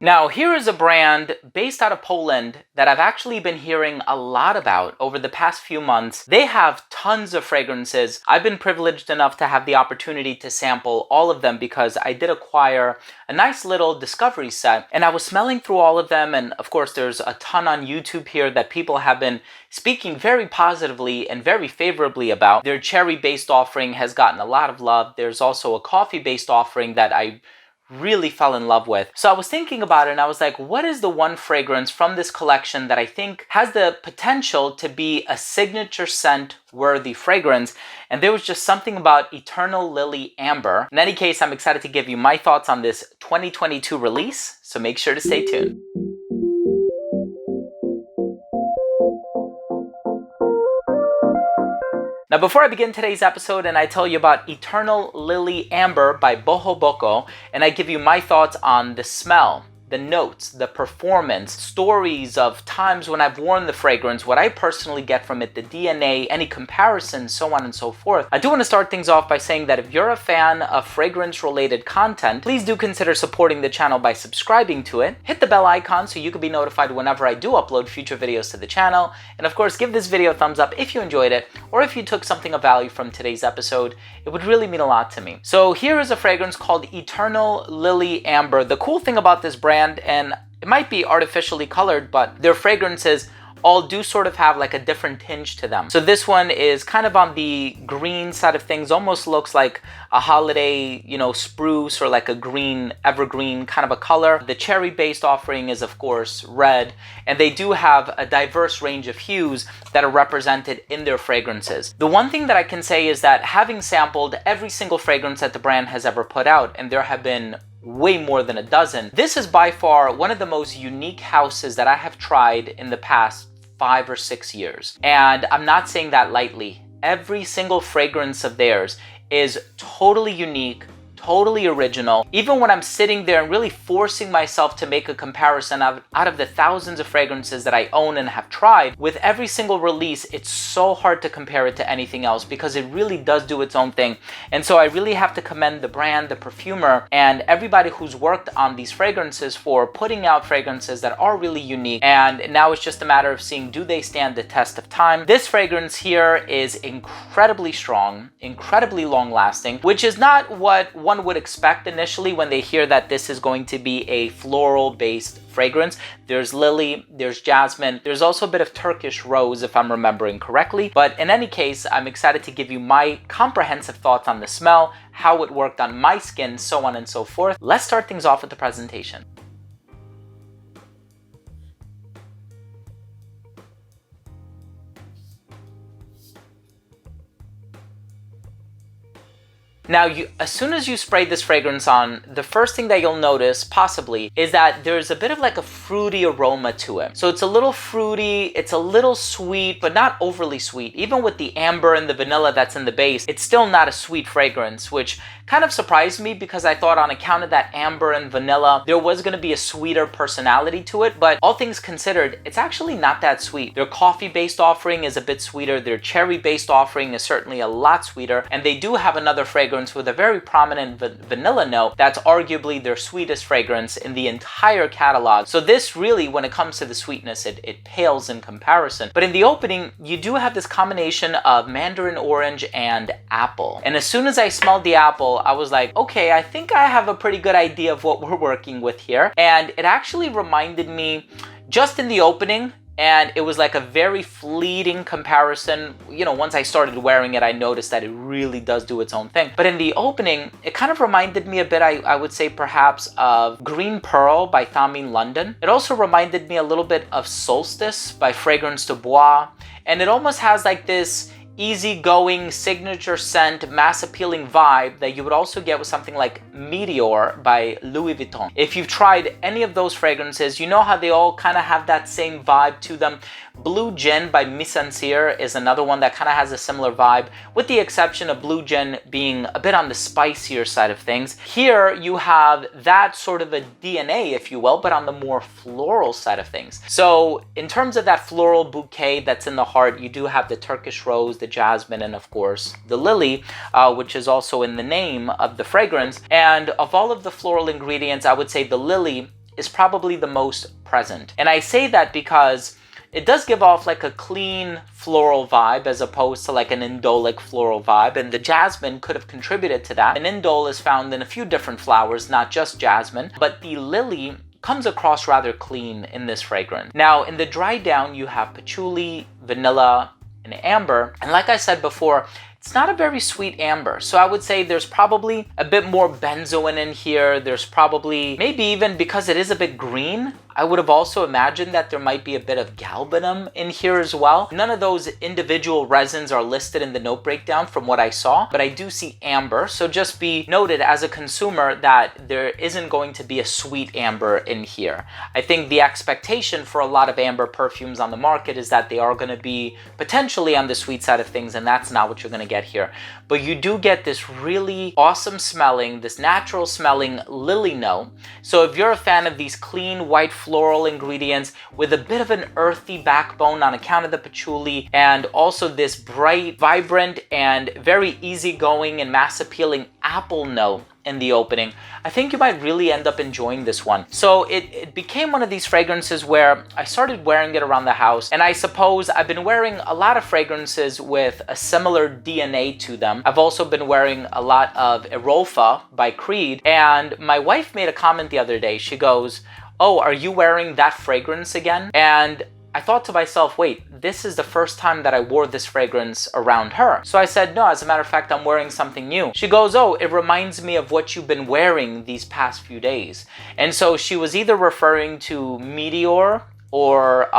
Now, here is a brand based out of Poland that I've actually been hearing a lot about over the past few months. They have tons of fragrances. I've been privileged enough to have the opportunity to sample all of them because I did acquire a nice little discovery set, and I was smelling through all of them, and of course there's a ton on YouTube here that people have been speaking very positively and very favorably about. Their cherry-based offering has gotten a lot of love. There's also a coffee-based offering that I really fell in love with. So I was thinking about it and I was like, what is the one fragrance from this collection that I think has the potential to be a signature scent worthy fragrance? And there was just something about Eternal Lily Amber. In any case, I'm excited to give you my thoughts on this 2022 release, so make sure to stay tuned. Now, before I begin today's episode and I tell you about Eternal Lily Amber by Bohoboco, and I give you my thoughts on the smell, the notes, the performance, stories of times when I've worn the fragrance, what I personally get from it, the DNA, any comparisons, so on and so forth, I do want to start things off by saying that if you're a fan of fragrance-related content, please do consider supporting the channel by subscribing to it. Hit the bell icon so you can be notified whenever I do upload future videos to the channel. And of course, give this video a thumbs up if you enjoyed it, or if you took something of value from today's episode. It would really mean a lot to me. So here is a fragrance called Eternal Lily Amber. The cool thing about this brand, and it might be artificially colored, but their fragrances all do sort of have like a different tinge to them. So this one is kind of on the green side of things, almost looks like a holiday, spruce or like a green, evergreen kind of a color. The cherry-based offering is of course red, and they do have a diverse range of hues that are represented in their fragrances. The one thing that I can say is that having sampled every single fragrance that the brand has ever put out, and there have been way more than a dozen, this is by far one of the most unique houses that I have tried in the past 5 or 6 years. And I'm not saying that lightly. Every single fragrance of theirs is totally unique, totally original. Even when I'm sitting there and really forcing myself to make a comparison out of the thousands of fragrances that I own and have tried, with every single release, it's so hard to compare it to anything else because it really does do its own thing. And so I really have to commend the brand, the perfumer, and everybody who's worked on these fragrances for putting out fragrances that are really unique. And now it's just a matter of seeing, do they stand the test of time? This fragrance here is incredibly strong, incredibly long lasting, which is not what one would expect initially when they hear that this is going to be a floral based fragrance. There's lily, there's jasmine, there's also a bit of Turkish rose if I'm remembering correctly. But in any case, I'm excited to give you my comprehensive thoughts on the smell, how it worked on my skin, so on and so forth. Let's start things off with the presentation. Now, as soon as you spray this fragrance on, the first thing that you'll notice, possibly, is that there's a bit of like a fruity aroma to it. So it's a little fruity, it's a little sweet, but not overly sweet. Even with the amber and the vanilla that's in the base, it's still not a sweet fragrance, which kind of surprised me because I thought on account of that amber and vanilla, there was going to be a sweeter personality to it. But all things considered, it's actually not that sweet. Their coffee-based offering is a bit sweeter. Their cherry-based offering is certainly a lot sweeter. And they do have another fragrance with a very prominent vanilla note that's arguably their sweetest fragrance in the entire catalog. So this really, when it comes to the sweetness, it pales in comparison. But in the opening, you do have this combination of mandarin orange and apple. And as soon as I smelled the apple, I was like, okay, I think I have a pretty good idea of what we're working with here. And it actually reminded me, just in the opening, and it was like a very fleeting comparison. Once I started wearing it, I noticed that it really does do its own thing. But in the opening, it kind of reminded me a bit, I would say perhaps, of Green Pearl by Thamin London. It also reminded me a little bit of Solstice by Fragrance de Bois. And it almost has like this easygoing signature scent, mass appealing vibe that you would also get with something like Meteor by Louis Vuitton. If you've tried any of those fragrances, you know how they all kind of have that same vibe to them. Blue Gin by Misancir is another one that kind of has a similar vibe, with the exception of Blue Gin being a bit on the spicier side of things. Here you have that sort of a DNA, if you will, but on the more floral side of things. So in terms of that floral bouquet that's in the heart, you do have the Turkish rose, the jasmine, and of course the lily, which is also in the name of the fragrance. And of all of the floral ingredients, I would say the lily is probably the most present. And I say that because it does give off like a clean floral vibe as opposed to like an indolic floral vibe, and the jasmine could have contributed to that. An indole is found in a few different flowers, not just jasmine, but the lily comes across rather clean in this fragrance. Now, in the dry down, you have patchouli, vanilla, and amber. And like I said before, it's not a very sweet amber. So I would say there's probably a bit more benzoin in here. There's probably, maybe even because it is a bit green, I would have also imagined that there might be a bit of galbanum in here as well. None of those individual resins are listed in the note breakdown from what I saw, but I do see amber. So just be noted as a consumer that there isn't going to be a sweet amber in here. I think the expectation for a lot of amber perfumes on the market is that they are going to be potentially on the sweet side of things, and that's not what you're going to get here. But you do get this really awesome smelling, this natural smelling lily note. So if you're a fan of these clean white floral ingredients with a bit of an earthy backbone on account of the patchouli, and also this bright, vibrant, and very easygoing and mass appealing apple note in the opening, I think you might really end up enjoying this one. So it became one of these fragrances where I started wearing it around the house, and I suppose I've been wearing a lot of fragrances with a similar DNA to them. I've also been wearing a lot of Erofa by Creed, and my wife made a comment the other day. She goes, "Oh, are you wearing that fragrance again?" And I thought to myself, wait, this is the first time that I wore this fragrance around her. So I said, no, as a matter of fact, I'm wearing something new. She goes, oh, it reminds me of what you've been wearing these past few days. And so she was either referring to Meteor or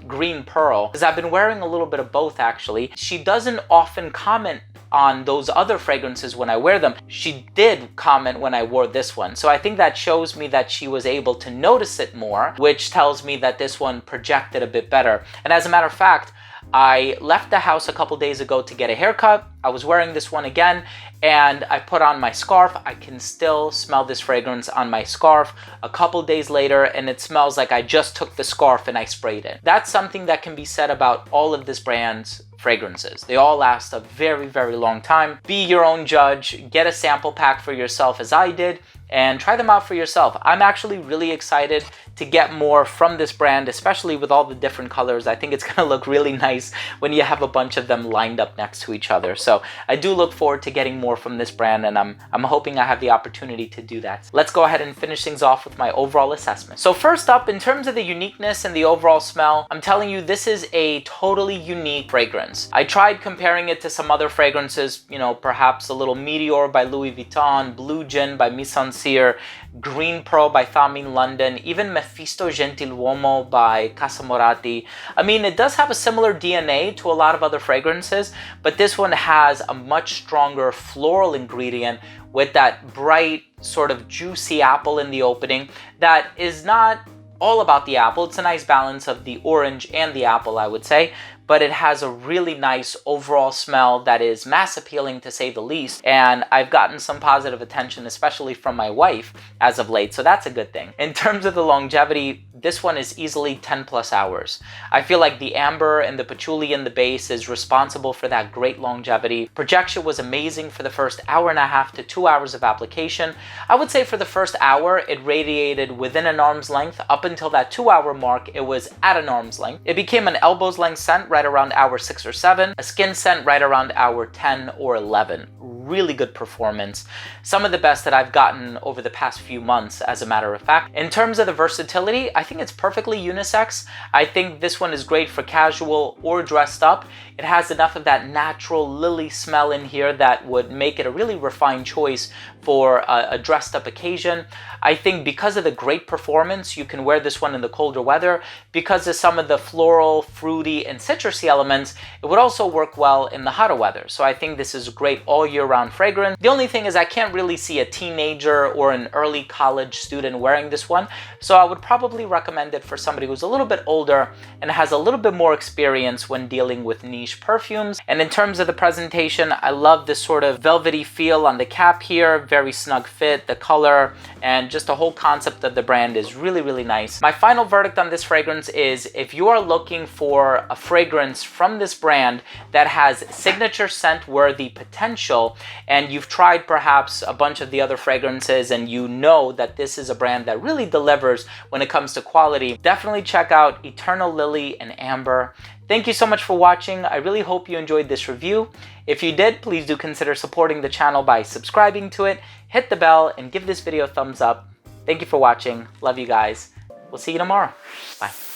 Green Pearl, because I've been wearing a little bit of both actually. She doesn't often comment on those other fragrances when I wear them. She did comment when I wore this one. So I think that shows me that she was able to notice it more, which tells me that this one projected a bit better. And as a matter of fact, I left the house a couple days ago to get a haircut. I was wearing this one again, and I put on my scarf. I can still smell this fragrance on my scarf a couple days later, and it smells like I just took the scarf and I sprayed it. That's something that can be said about all of this brand's fragrances. They all last a very, very long time. Be your own judge. Get a sample pack for yourself as I did, and try them out for yourself. I'm actually really excited to get more from this brand, especially with all the different colors. I think it's gonna look really nice when you have a bunch of them lined up next to each other. So I do look forward to getting more from this brand, and I'm hoping I have the opportunity to do that. Let's go ahead and finish things off with my overall assessment. So first up, in terms of the uniqueness and the overall smell, I'm telling you, this is a totally unique fragrance. I tried comparing it to some other fragrances, you know, perhaps a little Meteor by Louis Vuitton, Blue Gin by Mise en Cire, Green Pearl by Thamin London, even Mephisto Gentiluomo by Casa Moratti. I mean, it does have a similar DNA to a lot of other fragrances, but this one has a much stronger floral ingredient with that bright sort of juicy apple in the opening that is not all about the apple. It's a nice balance of the orange and the apple, I would say, but it has a really nice overall smell that is mass appealing, to say the least. And I've gotten some positive attention, especially from my wife as of late, so that's a good thing. In terms of the longevity, this one is easily 10 plus hours. I feel like the amber and the patchouli in the base is responsible for that great longevity. Projection was amazing for the first hour and a half to 2 hours of application. I would say for the first hour, it radiated within an arm's length. Up until that 2 hour mark, it was at an arm's length. It became an elbow's length scent right around hour 6 or 7, a skin scent right around hour 10 or 11. Really good performance. Some of the best that I've gotten over the past few months, as a matter of fact. In terms of the versatility, I think it's perfectly unisex. I think this one is great for casual or dressed up. It has enough of that natural lily smell in here that would make it a really refined choice for a dressed up occasion. I think because of the great performance, you can wear this one in the colder weather. Because of some of the floral, fruity, and citrusy elements, it would also work well in the hotter weather. So I think this is a great all year round fragrance. The only thing is I can't really see a teenager or an early college student wearing this one. So I would probably recommend it for somebody who's a little bit older and has a little bit more experience when dealing with niche perfumes. And in terms of the presentation, I love this sort of velvety feel on the cap here. very snug fit, the color, and just the whole concept of the brand is really, really nice. My final verdict on this fragrance is if you are looking for a fragrance from this brand that has signature scent worthy potential, and you've tried perhaps a bunch of the other fragrances and you know that this is a brand that really delivers when it comes to quality, definitely check out Eternal Lily and Amber. Thank you so much for watching. I really hope you enjoyed this review. If you did, please do consider supporting the channel by subscribing to it, hit the bell, and give this video a thumbs up. Thank you for watching. Love you guys. We'll see you tomorrow. Bye.